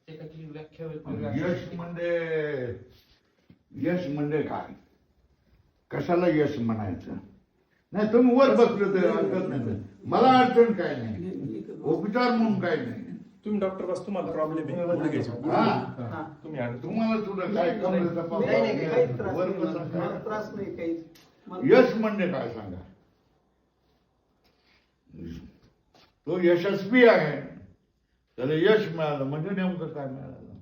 यश म्हणजे काय, कशाला यश म्हणायचं? नाही तुम्ही वर बसले तर हरकत नाही, मला अडचण काय नाही, उपचार म्हणून काय नाही. तुम्ही डॉक्टर बस, तुम्हाला प्रॉब्लेम आहे तुम्हाला तुला काय कमरेचा त्रास नाही काही. यश म्हणजे काय सांगा? तो यशस्वी आहे, त्याला यश मिळालं म्हणजे नेमकं काय मिळालं?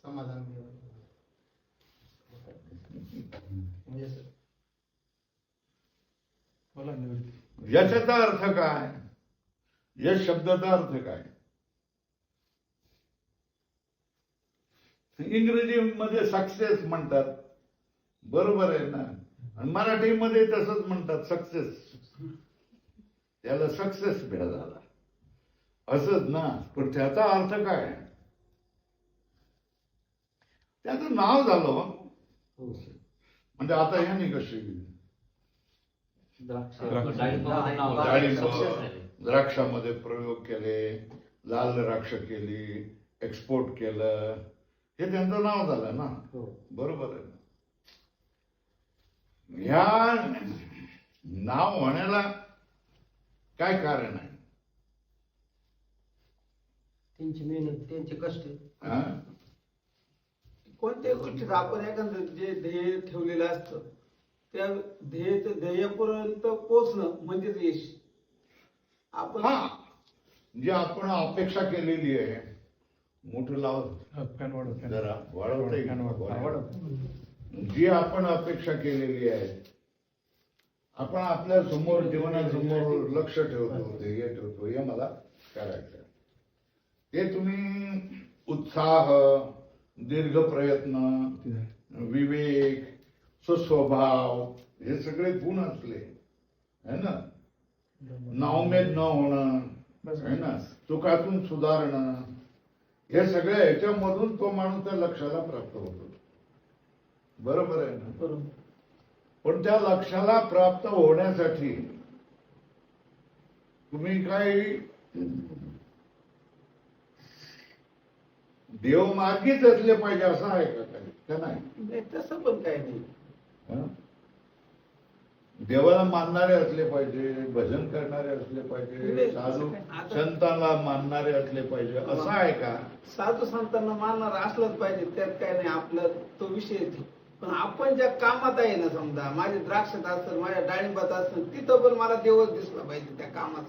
समाधान. यशाचा अर्थ काय? यश शब्दाचा अर्थ काय? इंग्रजीमध्ये सक्सेस म्हणतात, बरोबर आहे ना, आणि मराठीमध्ये तसंच म्हणतात सक्सेस. त्याला सक्सेस मिळाला असंच ना, पण त्याचा अर्थ काय? त्याचं नाव झालं. म्हणजे आता ह्याने कशी द्राक्षामध्ये प्रयोग केले, लाल द्राक्ष केली, एक्सपोर्ट केलं, हे त्यांचं नाव झालं ना, बरोबर आहे. ह्या नाव होण्याला काय कारण आहे? त्यांची मेहनत, त्यांचे कष्ट. कोणत्याही गोष्टीत आपण एखादं जे ध्येय ठेवलेलं असतं, त्या ध्येयापर्यंत पोहोचणं म्हणजेच यश. आपण जे आपण अपेक्षा केलेली आहे, मोठं जरा वाढवत, जी आपण अपेक्षा केलेली आहे, आपण आपल्या समोर जीवनासमोर लक्ष ठेवतो, ध्येय ठेवतो, हे मला करायचं. ते तुम्ही उत्साह, दीर्घ प्रयत्न, विवेक, सुस्वभाव, हे सगळे गुण असले है ना, नाउमेद न होणं है ना, चुकातून सुधारणं, हे सगळ्या ह्याच्यामधून तो माणूस त्या लक्ष्याला प्राप्त होतो, बरोबर आहे ना. बरोबर. पण त्या लक्ष्याला प्राप्त होण्यासाठी तुम्ही काही देवमार्गीच असले पाहिजे असं आहे का काही? का नाही? तसं पण काही नाही. देवाला मानणारे असले पाहिजे, भजन करणारे असले पाहिजे, साधू संतांना मानणारे असले पाहिजे असं आहे का? साधू संतांना मानणार असलंच पाहिजे, त्यात काय नाही. आपला तो विषय. पण आपण ज्या कामात आहे ना, समजा माझ्या द्राक्षात असेल, माझ्या डाळिंबात असेल, तिथं पण मला देवच दिसला पाहिजे त्या कामात.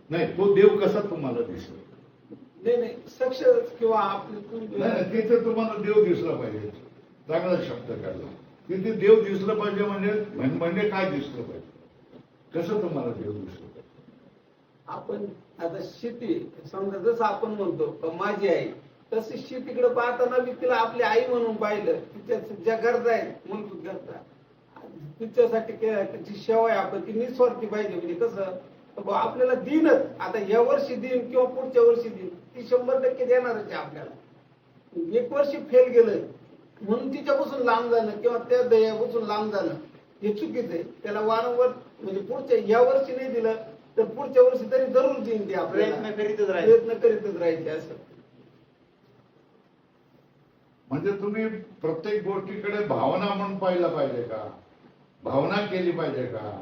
नाही, तो देव कसा तुम्हाला दिसला? नाही सक्सेस किंवा आपली तिथे तुम्हाला देव दिसला पाहिजे. चांगला शब्द काढला. तिथे देव दिसलं पाहिजे म्हणजे काय दिसलं पाहिजे? कसं तुम्हाला देव दिसलं पाहिजे? आपण आता शेती समजा, जसं आपण म्हणतो माझी आई, तशी शेतीकडे पाहताना मी तिला आपली आई म्हणून पाहिलं. तिच्या ज्या गरजा आहेत, मूलभूत गरजा, तिच्यासाठी तिची सेवा आहे आपण, ती निस्वार्थी पाहिजे. म्हणजे कसं आपल्याला देईनच, आता या वर्षी देईन किंवा पुढच्या वर्षी देईन, ती 100% देणारच आहे आपल्याला. एक वर्षी फेल गेलं म्हणून तिच्यापासून लांब जाणं किंवा त्या ध्येयापासून लांब जाणं हे चुकीचं आहे. त्याला वारंवार म्हणजे पुढच्या या वर्षी नाही दिलं तर पुढच्या वर्षी तरी जरूर देईन, ते प्रयत्न करीतच राहायचे असं. म्हणजे तुम्ही प्रत्येक गोष्टीकडे भावना म्हणून पाहिलं पाहिजे का? भावना केली पाहिजे का?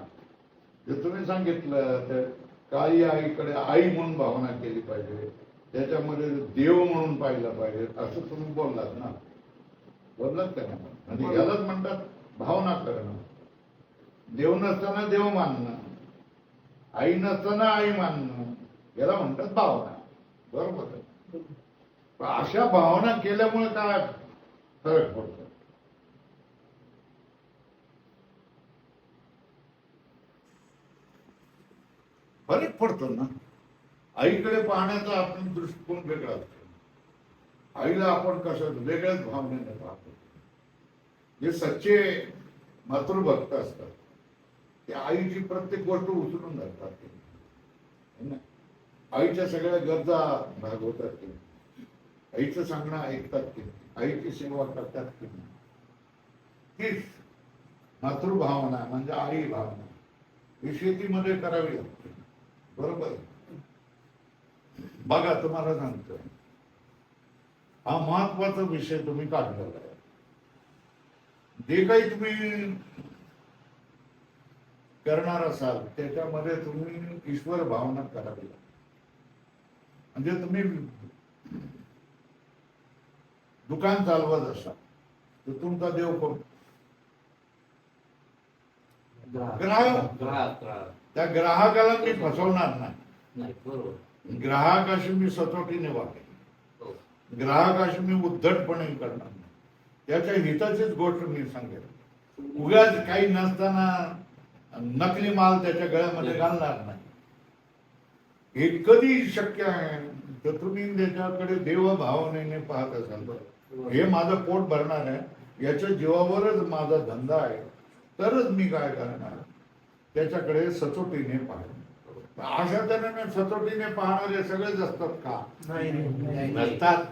जे तुम्ही सांगितलं तर काळी आईकडे आई म्हणून भावना केली पाहिजे, त्याच्यामध्ये देव म्हणून पाहिलं पाहिजे असं तुम्ही बोललात ना, बोललात का ना? म्हणजे यालाच म्हणतात भावना करणं. देव नसताना देव मानणं, आई नसताना आई मानणं, याला म्हणतात भावना, बरोबर आहे. अशा भावना केल्यामुळे काय फरक पडतो? फरक पडतो ना. आईकडे पाहण्याचा आपण दृष्टिकोन वेगळा असतो. आईला आपण कसं वेगळ्याच भावनेने पाहतो. जे सच्चे मातृभक्त असतात ते आईची प्रत्येक गोष्ट उचलून धरतात. आईच्या सगळ्या गरजा भागवतात ते, आईचं सांगणं ऐकतात ते, आईची सेवा करतात ते. हीच मातृभावना म्हणजे आई भावना ही शेतीमध्ये करावी लागते, बरोबर. बघा तुम्हाला सांगतो, हा महत्वाचा विषय तुम्ही काढलेला आहे. जे काही तुम्ही करणार असाल त्याच्यामध्ये तुम्ही ईश्वर भावना करावी. म्हणजे तुम्ही दुकान चालवत असाल तर तुमचा देव कोण? ग्राहक. त्या ग्राहकाला मी फसवणार नाही. ग्राहकाशी मी सचोटीने वागेन. ग्राहकाशी मी उद्धटपणे करणार नाही. त्याच्या हिताचीच गोष्ट मी सांगेन. उगाच काही नसताना नकली माल त्याच्या गळ्यामध्ये घालणार नाही. हे कधी शक्य आहे तर तुम्ही त्याच्याकडे देवभावनेने पाहत असाल. हे माझं पोट भरणार आहे, याच्या जीवावरच माझा धंदा आहे, तरच मी काय करणार त्याच्याकडे सचोटीने पाहणार. अशा तऱ्हेने सचोटीने पाहणारे सगळेच असतात का? नसतात.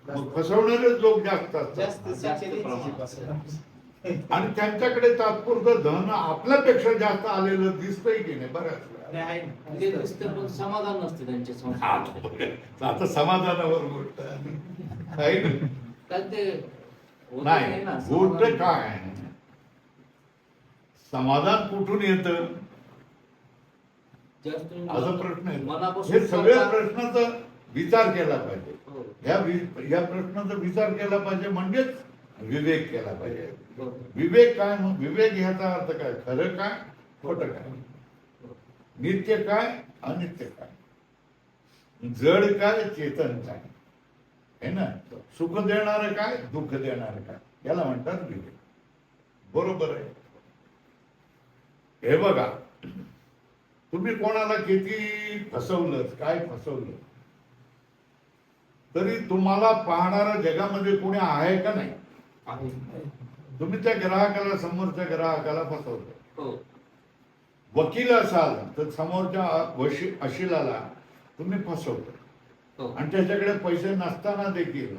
मग फसवणारे लोक जास्त असतात. आणि त्यांच्याकडे तात्पुरतं धन आपल्यापेक्षा जास्त आलेलं दिसतंय की नाही बऱ्याच वेळा. समाधान नसते त्यांच्या संसारामध्ये. आता समाधानावर गोष्ट आहे नाही. गोष्ट काय आहे, समाधान कुठून येत असा प्रश्न आहे. हे सगळ्या प्रश्नाचा विचार केला पाहिजे. या प्रश्नाचा विचार केला पाहिजे म्हणजेच विवेक केला पाहिजे. विवेक काय? मग विवेक ह्याचा अर्थ काय? खरं काय, खोटं काय, नित्य काय, अनित्य काय, जड काय, चेतन काय, है ना, सुख देणारं काय, दुःख देणारं काय, याला म्हणतात विवेक. बरोबर आहे. हे बघा, तुम्ही कोणाला किती फसवलं, काय फसवलं, तरी तुम्हाला पाहणारा जगामध्ये कोणी आहे का नाही? तुम्ही त्या ग्राहकाला, समोरच्या ग्राहकाला फसवलं. वकील असाल तर समोरच्या अशिलाला तुम्ही फसवलं. आणि त्याच्याकडे पैसे नसताना देखील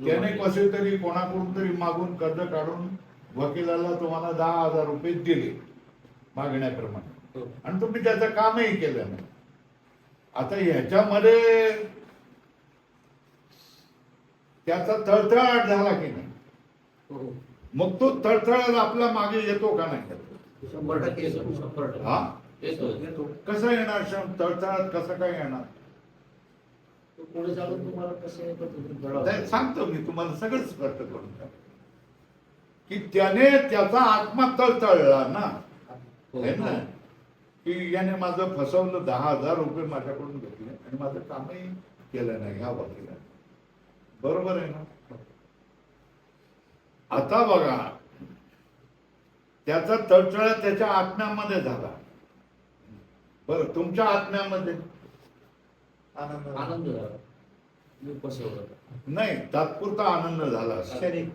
त्याने कसे तरी कोणाकडून तरी मागून कर्ज काढून वकिलाला तुम्हाला 10,000 रुपये दिले मागण्याप्रमाणे, आणि तुम्ही त्याचं कामही केलं नाही. आता ह्याच्यामध्ये त्याचा तळतळाट झाला की नाही? मग तो तळतळाट आपल्या मागे येतो का नाही? 100% हा, कसा येणार? तळतळाट कसं काय येणार? पुढे चालून तुम्हाला कसं सांगतो मी तुम्हाला सगळं स्पष्ट करून की त्याने त्याचा आत्मा तळतळला ना, है ना, की याने माझं फसवलं, 10,000 रुपये माझ्याकडून घेतले आणि माझं कामही केलं नाही ह्या वकिलाने. बरोबर आहे ना? आता बघा, त्याचा तळतळा त्याच्या आत्म्यामध्ये झाला. बरं, तुमच्या आत्म्यामध्ये आनंद झाला. मी फसवलं नाही, तात्पुरता आनंद झाला असेल,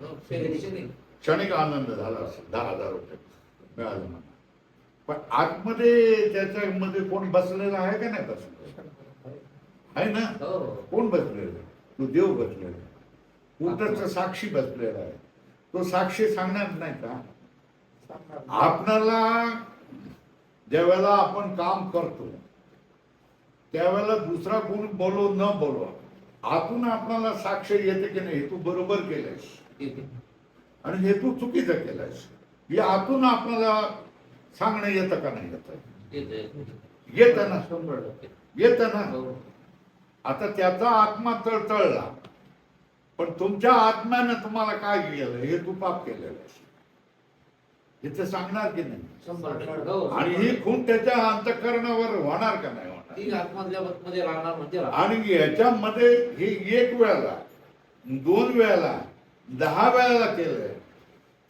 क्षणिक आनंद झाला असेल, 10,000 रुपये मिळाले मला. पण आतमध्ये त्याच्यामध्ये कोण बसलेला आहे का नाही? बसलेला आहे ना. कोण बसलेला? तो देव बसलेला, कुठंच साक्षी बसलेला आहे. तो साक्षी सांगणार नाही का? आपणाला ज्यावेळेला आपण काम करतो त्यावेळेला दुसरा कोण बोलो न बोलवा, आतून आपल्याला साक्ष येते की नाही, हे तू बरोबर केलंयस आणि हे तू चुकीचं केलंयस, हे आतून आपल्याला सांगणं येतं का नाही? येतं ना, येतं ना. आता त्याचा आत्मा तळतळला, पण तुमच्या आत्म्यानं तुम्हाला काय केलं, हे तू पाप केलेलं आहे, हे ते सांगणार की नाही? आणि ही खून त्याच्या अंतःकरणावर होणार का नाही होणार? आणि याच्यामध्ये हे एक वेळेला, 2 वेळेला, 10 वेळेला केलंय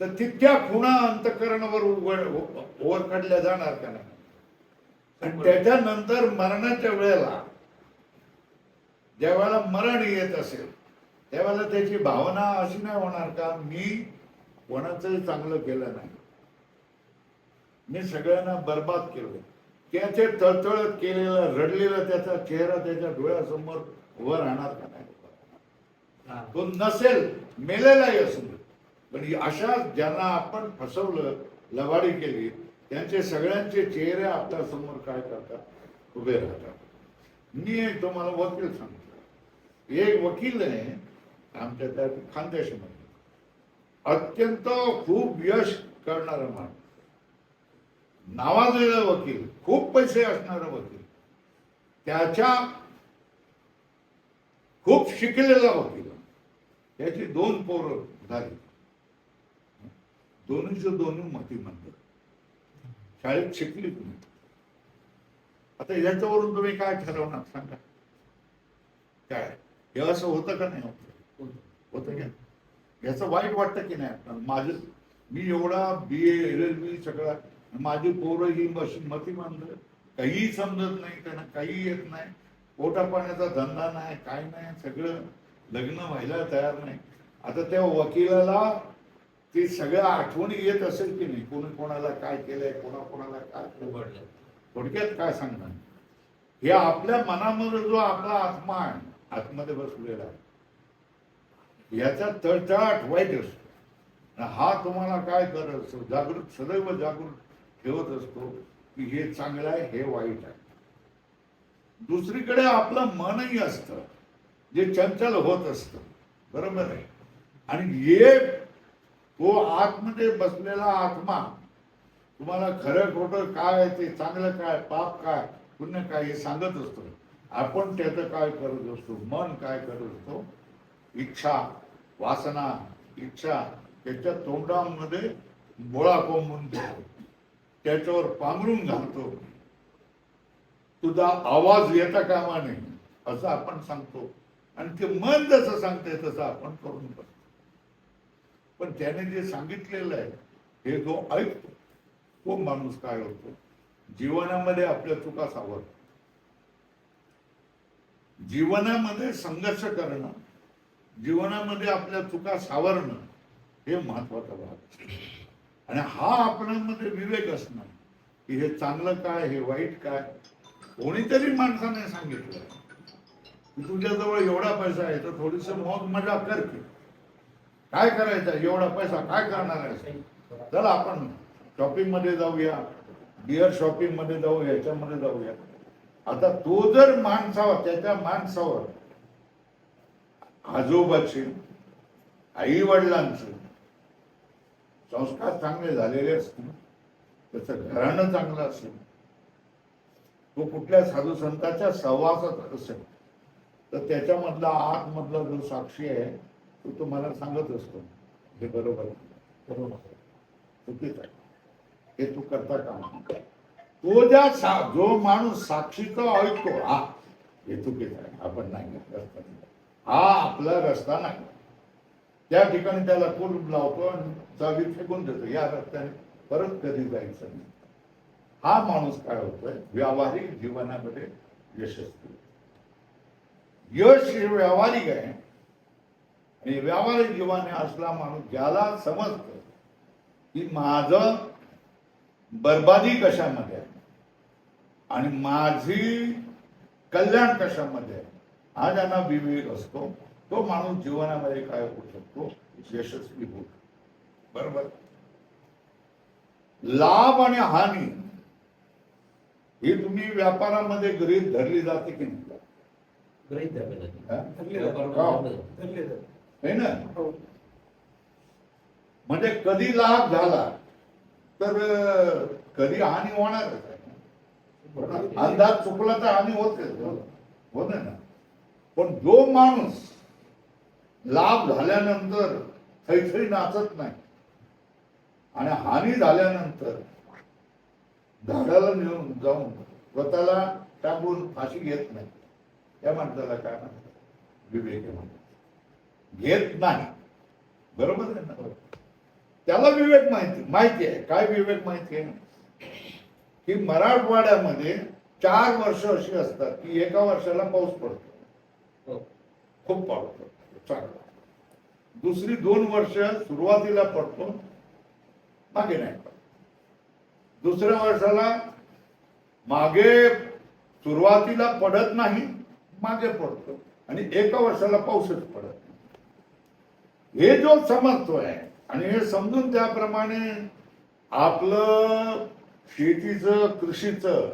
तर तितक्या खुणा अंतःकरणावर ओर काढल्या जाणार का नाही? आणि त्याच्यानंतर मरणाच्या वेळेला, ज्या वेळेला मरण येत असेल त्यावेळेला त्याची भावना अशी नाही होणार का, मी कोणाचंही चांगलं केलं नाही, मी सगळ्यांना बर्बाद केलं. त्याचे तळतळत केलेलं, रडलेलं त्याचा चेहरा त्याच्या डोळ्यासमोर उभं राहणार का नाही? तो नसेल, मेलेलाही असेल, पण अशा ज्यांना आपण फसवलं, लबाडी केली, त्यांचे सगळ्यांचे चेहरे आपल्या समोर काय करतात? उभे राहतात. मी तुम्हाला वकील सांगतो, एक वकील आहे आमच्या त्या खानदेशामध्ये अत्यंत खूप यश करणारा माणूस, नावाजलेला वकील, खूप पैसे असणारा वकील, त्याच्या खूप शिकलेला वकील, त्याची 2 पोरं झाली, दोन्ही मतिमंद, शाळेत शिकली तुम्ही. आता याच्यावरून तुम्ही काय ठरवणार सांगा? काय हे असं होतं का नाही होतं? होतं का? याचं वाईट वाटतं की नाही आपल्याला? माझं मी एवढा BA LLB सगळा, माझी पोरं ही मतिमंद, काहीही समजत नाही, त्यांना काही येत नाही, पोटा पाण्याचा धंदा नाही, काय नाही, सगळं लग्न व्हायला तयार नाही. आता त्या वकिलाला ती सगळ्या आठवणी येत असेल की नाही, कोणी कोणाला काय केलंय, कोणाला काय उघडलं. थोडक्यात काय सांगणार? हे आपल्या मनामध्ये जो आपला आत्मा आहे, आतमध्ये बसलेला आहे, याचा तळतळाट वाईट असतो. हा तुम्हाला काय करत असतो? सदैव जागृत ठेवत असतो की हे चांगलं आहे, हे वाईट आहे. दुसरीकडे आपलं मनही असतं जे चंचल होत असतं, बरोबर आहे. आणि हे तो आतमध्ये बसलेला आत्मा तुम्हाला खरं खोटं काय, ते चांगलं काय, पाप काय, पुण्य काय हे सांगत असतो. आपण त्याचं काय करत असतो? मन काय करत असतो? इच्छा, वासना, इच्छा त्याच्या तोंडामध्ये बोळा कोंबून देतो, त्याच्यावर पांघरून घालतो. तुझा आवाज येता कामा नये असं आपण सांगतो, आणि ते मन जसं सांगते तसं आपण करून बसतो. पण त्याने जे सांगितलेलं आहे हे जो ऐकतो तो माणूस काय होतो? जीवनामध्ये आपल्या चुका सावरतो, जीवनामध्ये संघर्ष करणं, जीवनामध्ये आपल्या चुका सावरणं हे महत्वाचा भाग असतो. आणि हा आपल्यामध्ये विवेक असणं की हे चांगलं काय, हे वाईट काय. कोणीतरी माणसाने सांगितलं की तुझ्याजवळ एवढा पैसा आहे तर थोडीस मौज मजा कर की. काय करायचं? एवढा पैसा काय करणार आहे? चला आपण शॉपिंग मध्ये जाऊया, बिअर शॉपिंग मध्ये जाऊ, याच्यामध्ये जाऊया. आता तो जर माणसावर, त्याच्या माणसावर आजोबाचे, आई वडिलांचे संस्कार चांगले झालेले असतील, त्याचं घराणं चांगलं असेल, तो कुठल्या साधू संतांच्या सहवासात असेल, तर त्याच्यामधला आतमधला जो साक्षी आहे तो तुम्हाला सांगत असतो हे बरोबर आहे, चुकीचं आहे, हे तू करता का? तो जो माणूस साक्षीचा ऐकतो, हा हे चुकीचं आहे, आपण नाही रस्ता, हा आपला रस्ता नाही, त्या ठिकाणी त्याला कुलूप लावतो आणि चावी फेकून देतो, या रस्त्याने परत कधी जायचं नाही. हा माणूस काय होतोय? व्यावहारिक जीवनामध्ये यशस्वी. यश हे व्यावहारिक आहे, आणि व्यावहारिक जीवनाने असला माणूस ज्याला समजतं की माझं बर्बादी कशामध्ये आहे आणि माझी कल्याण कशामध्ये आहे, हा ज्यांना विवेक असतो तो माणूस जीवनामध्ये काय होऊ शकतो? यशस्वी होतो. बरोबर. लाभ आणि हानी ही तुम्ही व्यापारामध्ये गृहीत धरली जाते की नाही? गृहीत धरले जाते. धरले जाते. है ना? हो. म्हणजे कधी लाभ झाला तर कधी हानी होणारच आहे. अंदाज चुकला तर हानी होते ना. पण जो माणूस लाभ झाल्यानंतर थैथई नाचत नाही आणि हानी झाल्यानंतर झाडाला नेऊन जाऊन स्वतःला टाकून फाशी घेत नाही, त्या माणसाला काय म्हणतात? विवेक म्हणतात. घेत नाही, बरोबर आहे ना? त्याला विवेक माहिती आहे. काय विवेक माहिती आहे? की मराठवाड्यामध्ये 4 वर्ष अशी असतात की एका वर्षाला पाऊस पडतो, खूप पाऊस पडतो चांगला. दुसरी 2 वर्ष सुरुवातीला पडतो, मागे नाही पडतो. दुसऱ्या वर्षाला मागे सुरुवातीला पडत नाही, मागे पडतो, आणि एका वर्षाला पाऊसच पडत नाही. हे जो समजतो आहे आणि हे समजून त्याप्रमाणे आपलं शेतीचं, कृषीचं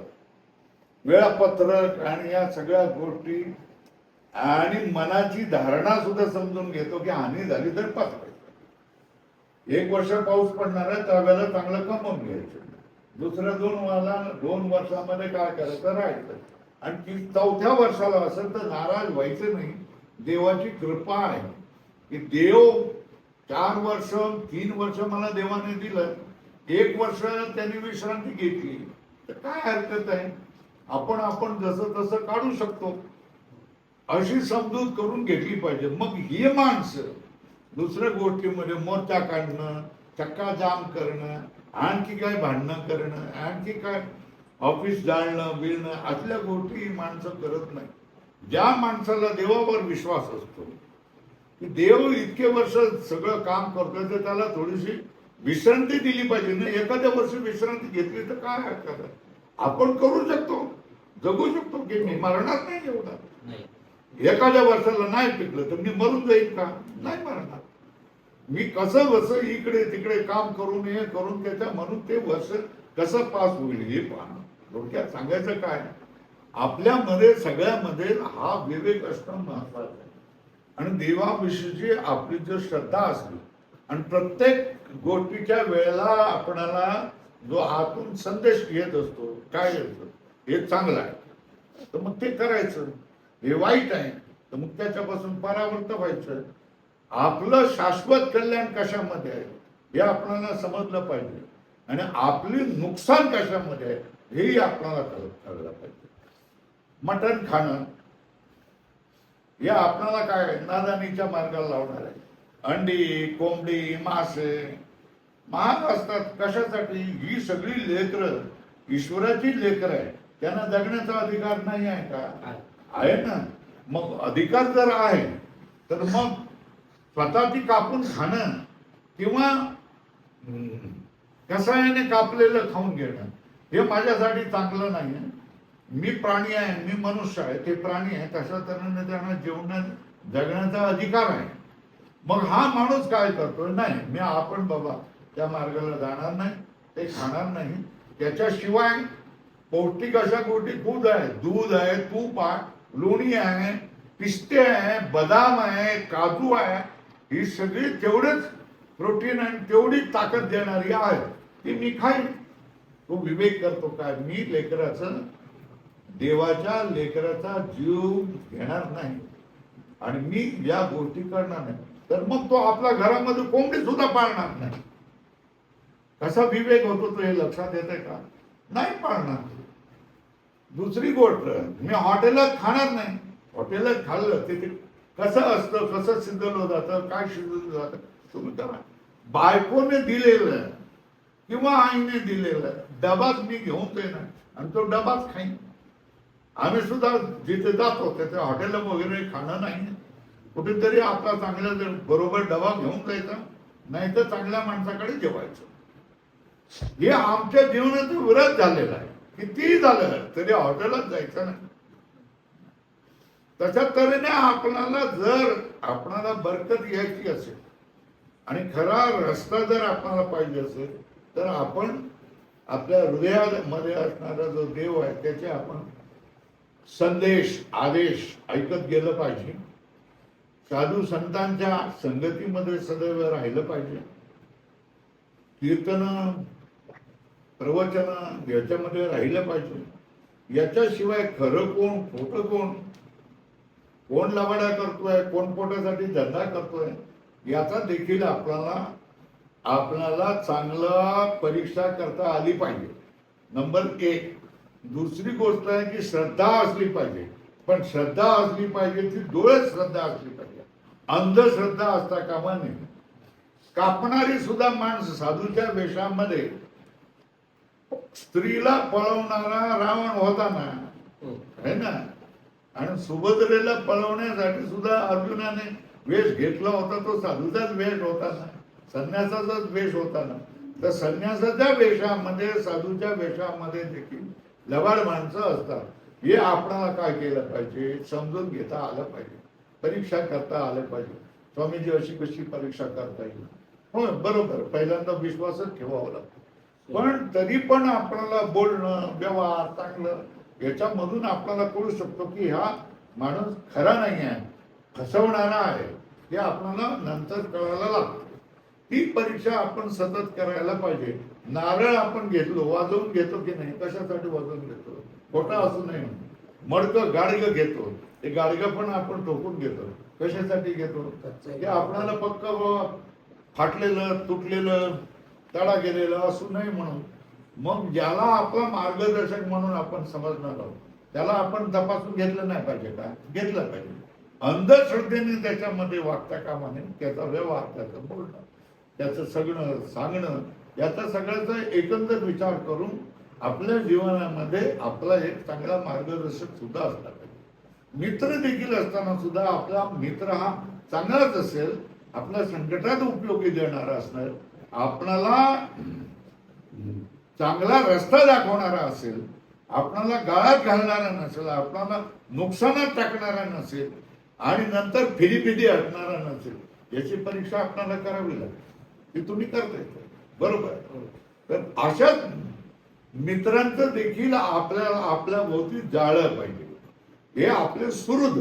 वेळापत्रक आणि या सगळ्या गोष्टी आणि मनाची धारणा सुद्धा समजून घेतो की हानी झाली तर 5 पैसे. 1 वर्ष पाऊस पडणार आहे त्यावेळेला चांगलं कमवून घ्यायचं. दुसऱ्या 2 वर्षामध्ये काय करायचं राहायचं. आणि 4थ्या वर्षाला असेल तर नाराज व्हायचं नाही. देवाची कृपा आहे की देव 4 वर्ष 3 वर्ष मला देवाने दिलं, 1 वर्ष त्यांनी विश्रांती घेतली तर काय हरकत आहे. आपण जसं तसं काढू शकतो अशी समजूत करून घेतली पाहिजे. मग ही माणसं दुसऱ्या गोष्टीमध्ये मोर्चा काढणं, चक्का जाम करणं, आणखी काय भांडणं करणं, आणखी काय ऑफिस जाळणं बिळणं असल्या गोष्टी माणसं करत नाही. ज्या माणसाला देवावर विश्वास असतो की देव इतके वर्ष सगळं काम करतोय तर त्याला थोडीशी विश्रांती दिली पाहिजे ना. एखाद्या वर्षी विश्रांती घेतली तर काय हरकत आहे. आपण करू शकतो, जगू शकतो की मी मरणार नाही एवढा. नाही. एखाद्या वर्षाला नाही पिकलं तर मी मरून जाईल का? नाही मरणार. मी कसं इकडे तिकडे काम करून हे करून त्याच्या म्हणून ते वर्ष कसं पास होईल हे पाहणं. थोडक्यात सांगायचं काय, आपल्यामध्ये सगळ्यामध्ये हा विवेक असणं महत्वाचं आहे. आणि देवाविषयीची आपली जर श्रद्धा असली आणि प्रत्येक गोष्टीच्या वेळेला आपणाला जो आतून संदेश येत असतो, काय येतो हे चांगलं आहे तर मग ते करायचं. हे वाईट आहे तर मग त्याच्यापासून परावृत्त व्हायचं. आपलं शाश्वत कल्याण कशामध्ये आहे हे आपल्याला समजलं पाहिजे आणि आपली नुकसान कशामध्ये आहे हेही आपल्याला कळलं पाहिजे. मटण खाणं हे आपल्याला काय नादानीच्या मार्गाला लावणार आहे. अंडी, कोंबडी, मासे महाग असतात. कशासाठी? ही सगळी लेकरं ईश्वराची लेकरं आहे. त्यांना जगण्याचा अधिकार नाही आहे का? आहे ना. मग अधिकार जर आहे तर मग स्वतः ती कापून खाणं किंवा कसायाने कापलेलं खाऊन घेणं हे माझ्यासाठी चांगलं नाही आहे. मी प्राणी आहे, मी मनुष्य आहे, ते प्राणी आहे. तशा तऱ्हेने त्यांना जगण्याचा अधिकार आहे. मग हा माणूस काय करतोय? नाही, मी आपण बाबा त्या मार्गाला जाणार नाही, ते खाणार नाही. त्याच्याशिवाय पौष्टिक अशा गोष्टी खूप आहे. दूध आहे, तूप आहे, लोणी आहे, पिस्ते आहे, बदाम आहे, काजू आहे. ही सगळी तेवढेच प्रोटीन आणि तेवढी ताकद देणारी आहे ती मी खाईन. तो विवेक करतो काय? मी लेकराचं, देवाच्या लेकराचा जीव घेणार नाही आणि मी या गोष्टी करणार नाही. तर मग तो आपल्या घरामध्ये कोंबडी सुद्धा पाळणार नाही. कसा विवेक होतो तो हे लक्षात येते का? नाही पाळणार. दुसरी गोष्ट, मी हॉटेलात खाणार नाही. हॉटेलात खाल्लं तिथे कसं असतं, कसं शिजवलं जातं, काय शिजवलं जातं तुम्ही करा. बायकोने दिलेलं किंवा आईने दिलेलं डबाच मी घेऊन देणार आणि तो डबाच खाईन. आम्ही सुद्धा जिथे जातो तिथे हॉटेल वगैरे खाणं नाही. कुठेतरी आपला चांगल्या बरोबर डबा घेऊन जायचा, नाही तर चांगल्या माणसाकडे जेवायचं. हे आमच्या जीवनाचा विरोध झालेला आहे. कितीही झालं तरी हॉटेलात जायचं नाही. तशा तऱ्हेने आपणाला बरकत यायची असेल आणि खरा रस्ता जर आपल्याला पाहिजे असेल तर आपण आपल्या हृदयामध्ये असणारा जो देव आहे त्याचे आपण संदेश, आदेश ऐकत गेलं पाहिजे. साधू संतांच्या संगतीमध्ये सदैव राहिलं पाहिजे. कीर्तन, प्रवचन याच्यामध्ये राहिलं पाहिजे. याच्याशिवाय खरं कोण, खोटं कोण, कोण लबाडा करतोय, कोण पोटासाठी धंदा करतोय याचा देखील आपल्याला चांगला परीक्षा करता आली पाहिजे. नंबर 1. दुसरी गोष्ट आहे की श्रद्धा असली पाहिजे. पण श्रद्धा असली पाहिजे ती डोळ्यात श्रद्धा असली पाहिजे. अंधश्रद्धा असता कामा नये. कापणारी सुद्धा माणसं साधूच्या वेशामध्ये स्त्रीला पळवणारा रावण होता ना, है ना. आणि सुभद्रेला पळवण्यासाठी सुद्धा अर्जुनाने वेश घेतला होता. तो साधूचाच वेश होता ना, संन्यासाचाच वेश होता ना. तर संन्यासाच्या वेशामध्ये, साधूच्या वेशामध्ये देखील लबाड माणसं असतात. हे आपल्याला काय केलं पाहिजे? समजून घेता आलं पाहिजे, परीक्षा करता आलं पाहिजे. स्वामीजी अशी कशी परीक्षा करता येईल? हो बरोबर, पहिल्यांदा विश्वासच ठेवावा लागतो. पण तरी पण आपल्याला बोलणं, व्यवहार चांगलं याच्यामधून आपल्याला कळू शकतो की हा माणूस खरा नाही आहे, फसवणारा आहे, हे आपल्याला नंतर कळायला लागतं. ही परीक्षा आपण सतत करायला पाहिजे. नारळ आपण घेतलो, वाजवून घेतो की नाही? कशासाठी वाजवून घेतो? खोटा असू नये म्हणून. मडकं गाडगं घेतो, ते गाडगं पण आपण ठोकून घेतो. कशासाठी घेतो? ते आपल्याला पक्क फाटलेलं, तुटलेलं, तडा गेलेलं असू नये म्हणून. मग ज्याला आपला मार्गदर्शक म्हणून आपण समजणार आहोत, त्याला आपण तपासून घेतलं नाही पाहिजे का? घेतलं पाहिजे. अंधश्रद्धेने त्याच्यामध्ये वागता कामा नये. त्याचा व्यवहार, त्याचं बोलणं, त्याचं सगळं सांगणं, याचा सगळ्याचा एकंदर विचार करून आपल्या जीवनामध्ये आपला एक चांगला मार्गदर्शक सुद्धा असला पाहिजे. मित्र देखील असताना सुद्धा आपला मित्र हा चांगलाच असेल, आपल्या संकटात उपयोगी देणारा असणार, आपणाला चांगला रस्ता दाखवणारा असेल, आपणाला गाळात घालणारा नसेल, आपणाला नुकसानात टाकणारा नसेल आणि नंतर फिरी हटणारा नसेल, याची परीक्षा आपल्याला करावी लागेल. ती तुम्ही करताय बरोबर. तर अशाच मित्रांचं देखील आपल्याला आपल्या भोवती जाळलं पाहिजे. हे आपले सुहृद,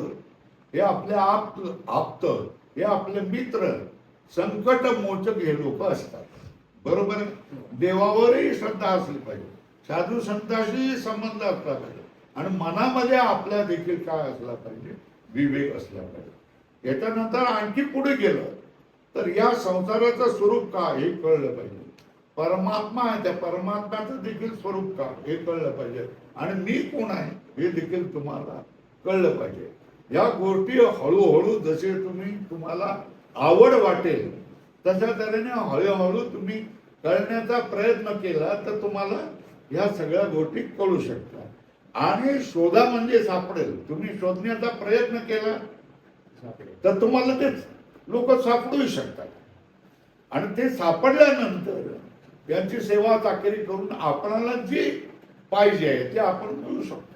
हे आपले आप्त, हे आपले मित्र, संकट मोचक हे लोक असतात. बरोबर आहे. देवावरही श्रद्धा असली पाहिजे, साधू संतांशी संबंध असला पाहिजे आणि मनामध्ये आपल्या देखील काय असला पाहिजे? विवेक असला पाहिजे. याच्यानंतर आणखी पुढे गेलं तर या संसाराचं स्वरूप काय हे कळलं पाहिजे. परमात्मा आहे, त्या परमात्म्याचं देखील स्वरूप काय हे कळलं पाहिजे आणि मी कोण आहे हे देखील तुम्हाला कळलं पाहिजे. या गोष्टी हळूहळू जसे तुम्हाला आवड वाटेल तशा तऱ्हेने हळूहळू तुम्ही कळण्याचा प्रयत्न केला तर तुम्हाला या सगळ्या गोष्टी कळू शकतात. आणि शोधा म्हणजे सापडेल. तुम्ही शोधण्याचा प्रयत्न केला तर तुम्हाला ते लोक सापडू शकतात आणि ते सापडल्यानंतर त्यांची सेवा चाकरी करून आपणाला जे पाहिजे आहे ते आपण मिळू शकतो.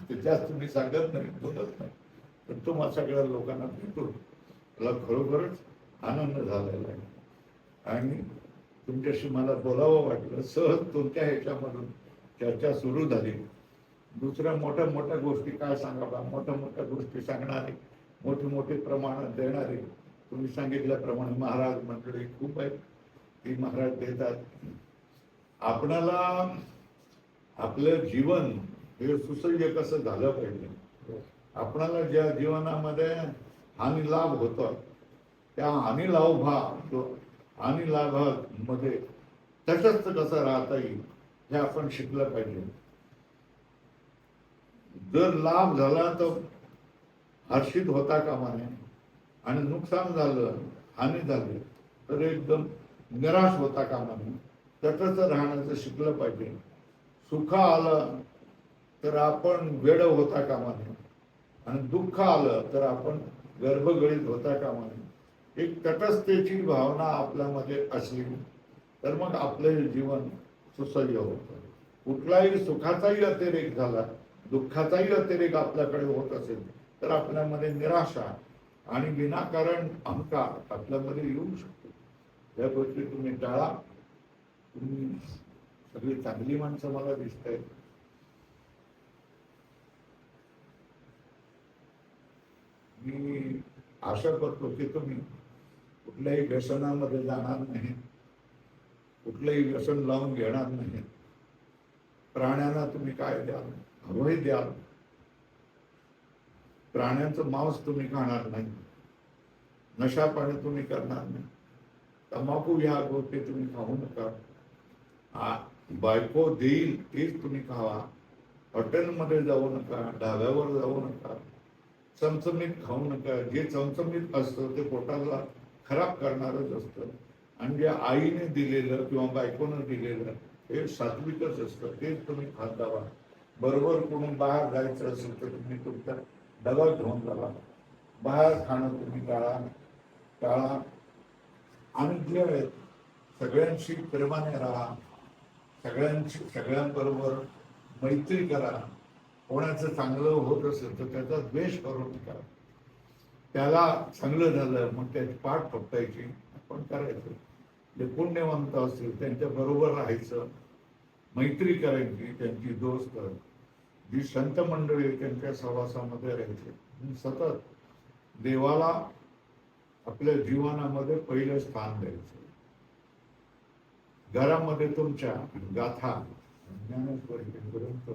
ते जास्त तुम्ही सांगत नाही, बोलत नाही, पण तुम्हा सगळ्या लोकांना भेटून मला खरोखरच आनंद झालेला आहे आणि तुमच्याशी मला बोलावं वाटलं. सहज तुमच्या ह्याच्यामधून चर्चा सुरू झाली. दुसऱ्या मोठ्या मोठ्या गोष्टी काय सांगाव्या, मोठ्या मोठ्या गोष्टी सांगणारे, मोठे मोठे प्रमाण देणारे, तुम्ही सांगितल्याप्रमाणे महाराज मंडळी खूप आहेत, ती महाराज देतात. आपणाला आपलं जीवन हे सुसह्य कसं झालं पाहिजे, आपणाला ज्या जीवनामध्ये हानी लाभ होतो त्या हानी लाभामध्ये तटस्थ कसं राहता येईल हे आपण शिकलं पाहिजे. जर लाभ झाला तर हर्षित होता कामा नये आणि नुकसान झालं, हानी झाली तर एकदम निराश होता कामा नये. तटस्थ राहण्याचं शिकलं पाहिजे. सुख आलं तर आपण वेड होता कामा नये आणि दुःख आलं तर आपण गर्भगळीत होता कामा नये. एक तटस्थतेची भावना आपल्यामध्ये असली तर मग आपले जीवन सुसह्य होतं. कुठलाही सुखाचाही अतिरेक झाला, दुःखाचाही अतिरेक आपल्याकडे होत असेल तर आपल्यामध्ये निराशा आणि विनाकारण अहंकार आपल्यामध्ये येऊ शकतो. या गोष्टी तुम्ही टाळा. तुम्ही सगळी चांगली माणसं मला दिसत आहेत. मी आशा करतो की तुम्ही कुठल्याही व्यसनामध्ये जाणार नाही, कुठलंही व्यसन लावून घेणार नाही. प्राण्यांना तुम्ही काय द्याल? हवंही द्याल. प्राण्यांचं मांस तुम्ही खाणार नाही, नशा पाणी तुम्ही करणार नाही, तंबाखू ह्या गोष्टी तुम्ही खाऊ नका. बायको देईल तेच तुम्ही खावा. हॉटेलमध्ये जाऊ नका, ढाब्यावर जाऊ नका, चमचमीत खाऊ नका. जे चमचमीत असतं ते पोटाला खराब करणारच असतं आणि जे आईने दिलेलं किंवा बायकोनं दिलेलं हे सात्विकच असतं, तेच तुम्ही खात जावा. बरोबर कोणी बाहेर जायचं असेल तर तुम्ही तुमचा डबा घेऊन जावा. बाहेर खाणं तुम्ही टाळा आणि जे सगळ्यांशी प्रेमाने राहा, सगळ्यांबरोबर मैत्री करा. कोणाचं चांगलं होत असेल तर त्याचा द्वेष करू नका. त्याला चांगलं झालं मग त्याची पाठ फपटायची, आपण करायचं. जे पुण्यवंत असतील त्यांच्या बरोबर राहायचं, मैत्री करायची, त्यांची दोस्त जी संत मंडळी त्यांच्या सहवासामध्ये राहायचे आणि सतत देवाला आपल्या जीवनामध्ये पहिलं स्थान द्यायचं. घरामध्ये तुमच्या गाथा ज्ञानेश्वरी ग्रंथ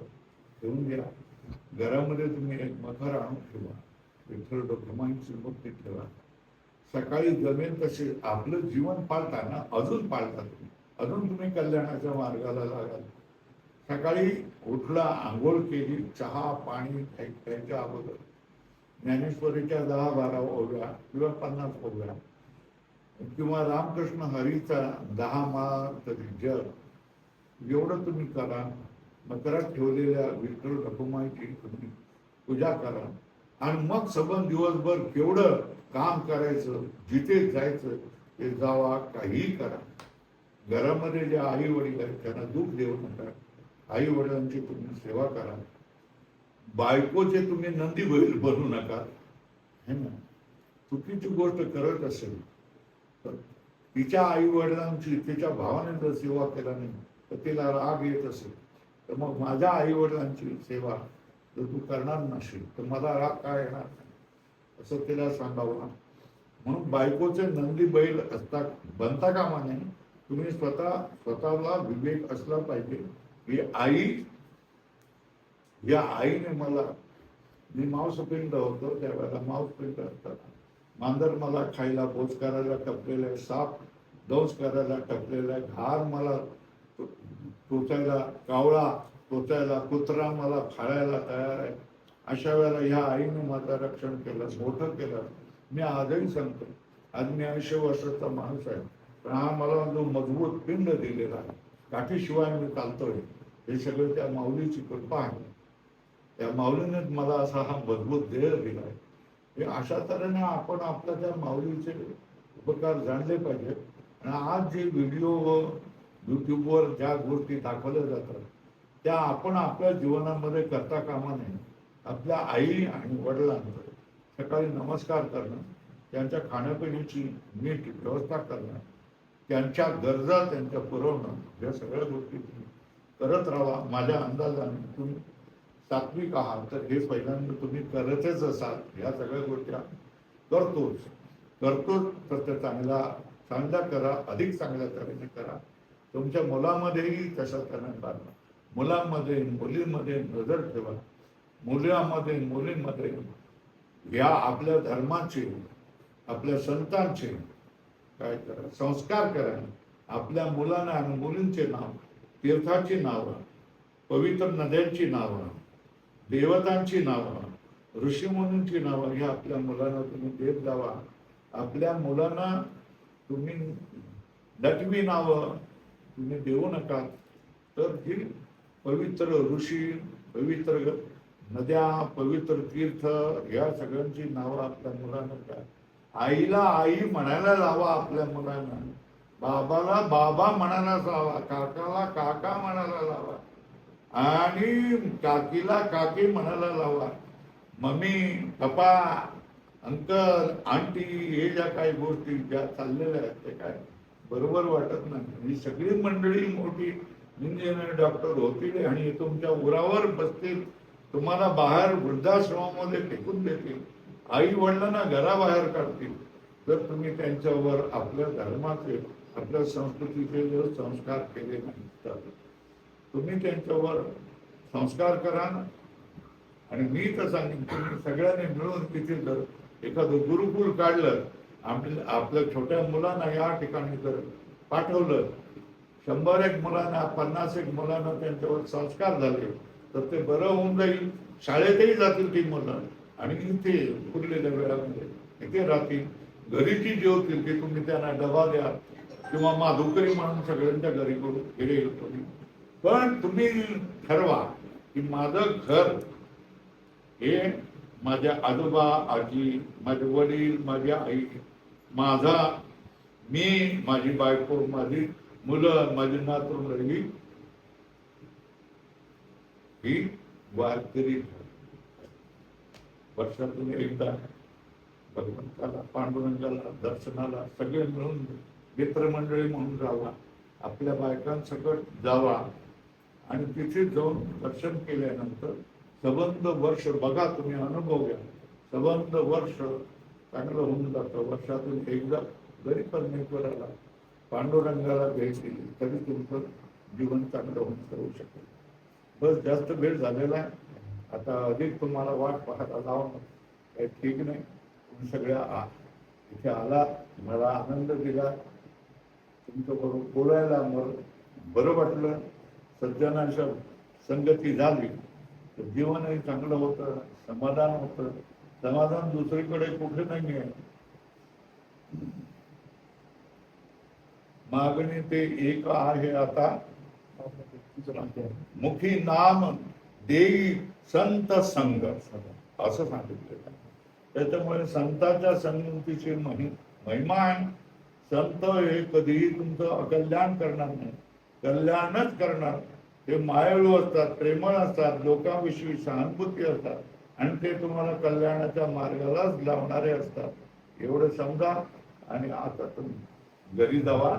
ठेवून घ्या. घरामध्ये तुम्ही एक मखर आणून ठेवा. विठ्ठल रखुमाईची मूर्ती ठेवा. सकाळी जमेल तसे आपलं जीवन पाळता ना, अजून पाळता तुम्ही, अजून तुम्ही कल्याणाच्या मार्गाला लागाल. सकाळी उठला, आंघोळ केली, चहा पाणी प्यायच्या अगोदर ज्ञानेश्वरीच्या 10-12 ओव्या किंवा 50 ओव्या किंवा रामकृष्ण हरीचा 10 माळ तरी जप एवढं तुम्ही करा. मकरात ठेवलेल्या विठ्ठल रखुमाईची तुम्ही पूजा करा. आणि मग सबंध दिवसभर केवढं काम करायचं, जिथे जायचं ते जावा, काहीही करा. घरामध्ये जे आई वडील आहेत त्यांना दुःख देऊ नका. आई वडिलांची तुम्ही सेवा करा. बायकोचे तुम्ही नंदी बैल बनू नका, है ना. चुकीची गोष्ट करत असेल तर तिच्या आई वडिलांची तिच्या भावाने जर सेवा केला नाही तर तिला राग येत असेल तर मग माझ्या आई वडिलांची सेवा जर तू करणार नसेल तर मला राग काय येणार असं तिला सांगावं. म्हणून बायकोचे नंदी बैल असता बनता कामा नये. तुम्ही स्वतःला विवेक असला पाहिजे की आई, या आईने मला, मी मांसपिंड होतो त्यावेळेला मांसपिंड असतात, मांजर मला खायला बोच करायला टपलेलं आहे, साप दंश करायला टपलेला आहे, घार मला टोचायला, कावळा टोचायला, कुत्रा मला फाळायला तयार आहे. अशा वेळेला ह्या आईने माझं रक्षण केलं, मोठं केलं. मी आजही सांगतो, आज मी 80 वर्षाचा माणूस आहे, पण हा मला जो मजबूत पिंड दिलेला आहे, काठीशिवाय मी चालतोय, हे सगळं त्या माऊलीची कृपा आहे. त्या माऊलीने मला असा हा मजबूत देह दिलाय. हे अशा तऱ्हेने आपण आपल्या त्या माऊलीचे उपकार जाणले पाहिजे. आणि आज जे व्हिडिओ युट्यूबवर ज्या गोष्टी दाखवल्या जातात त्या आपण आपल्या जीवनामध्ये करता कामा नये. आपल्या आई आणि वडिलांना सकाळी नमस्कार करणं, त्यांच्या खाण्यापिण्याची नीट व्यवस्था करणं, त्यांच्या गरजा त्यांच्या पुरवणं, या सगळ्या गोष्टी करत राहा. माझ्या अंदाजाने तुम्ही सात्विक आहात तर हे पहिल्यांदा तुम्ही करतच असाल. ह्या सगळ्या गोष्टी करतोच तर ते चांगल्या करा, अधिक चांगल्या तऱ्हेने करा. तुमच्या मुलामध्येही तशा तऱ्हेने बांधा. मुलांमध्ये मुलींमध्ये नजर ठेवा. मुलामध्ये मुलींमध्ये या आपल्या धर्माचे, आपल्या संतांचे काय करा, संस्कार करा. आपल्या मुलांना आणि मुलींचे नाव, तीर्थाची नावं, पवित्र नद्यांची नावं, देवतांची नावं, ऋषीमुनींची नावं ही आपल्या मुलांना तुम्ही देत जावा. आपल्या मुलांना तुम्ही लटवी नावं तुम्ही देऊ नका. तर ही पवित्र ऋषी, पवित्र नद्या, पवित्र तीर्थ या सगळ्यांची नावं आपल्या मुलांना द्या. आईला आई म्हणायला लावा आपल्या मुलांना. बाबाला बाबा म्हणायला लावा. काकाला काका म्हणायला लावा. आणि काकीला काकी म्हणायला लावा. मम्मी, पप्पा, अंकल, आंटी हे ज्या काही गोष्टी ज्या चाललेल्या आहेत ते काय बरोबर वाटत नाही. ही सगळी मंडळी मोठी इंजिनियर डॉक्टर होतील आणि तुमच्या उरावर बसतील, तुम्हाला बाहेर वृद्धाश्रमामध्ये फेकून देतील, आई वडिलांना घराबाहेर काढतील जर तुम्ही त्यांच्यावर आपल्या धर्माचे, आपल्या संस्कृतीचे जर संस्कार केले नाही तर. तुम्ही त्यांच्यावर संस्कार करा. आणि मी तर सांगेन तुम्ही सगळ्यांनी मिळून तिथे जर एखादं गुरुकुल काढलं, आपल्या छोट्या मुलांना या ठिकाणी जर पाठवलं, 100 मुलांना, 50 मुलांना त्यांच्यावर संस्कार झाले तर ते बरं होऊन जाईल. शाळेतही जातील ती मुलं आणि इथे उरलेल्या वेळामध्ये इथे राहतील. घरीची जेवतील की तुम्ही त्यांना डबा द्या किंवा माधुकरी म्हणून सगळ्यांच्या घरी गेले तुम्ही. पण तुम्ही ठरवा की माझं घर हे माझ्या आजोबा, आजी, माझे वडील, माझी आई, माझा, मी, माझी बायको, माझी मुलं, माझी नातू, ही वारकरी वर्षातून एकदा भगवंताला, पांडुरंगाला दर्शनाला सगळे मिळून मित्रमंडळी म्हणून जावा. आपल्या बायकांसकट जावा आणि तिथे जाऊन दर्शन केल्यानंतर संबंध वर्ष बघा, तुम्ही अनुभव घ्या, संबंध वर्ष चांगलं होऊन जातं. वर्षातून एकदा जरी परमेश्वराला पांडुरंगाला भेट दिली तरी तुमचं जीवन चांगलं होऊन जाऊ शकेल. बस जास्त वेळ झालेला आहे, आता अधिक तुम्हाला वाट पाहायला लावणं काही ठीक नाही. तुम्ही सगळ्या इथे आला, मला आनंद दिला, तुमचं बरोबर बोलायला मला बरं वाटलं. सज्जनांच्या संगती झाली तर जीवनही चांगलं होतं, समाधान होतं. समाधान दुसरीकडे कुठे नाही आहे. मागणी ते एक आहे आता, मुखी नाम देई संत संग, असं सांगितलेलं. त्याच्यामुळे संतांच्या संगतीची महिमा आहे. संत हे कधीही तुमचं अकल्याण करणार नाही, कल्याणच करणार. ते मायाळू असतात, प्रेमळ असतात, लोकांविषयी सहानुभूती असतात आणि ते तुम्हाला कल्याणाच्या मार्गालाच लावणारे असतात. एवढं समजा. आणि आता तुम्ही घरी जावा.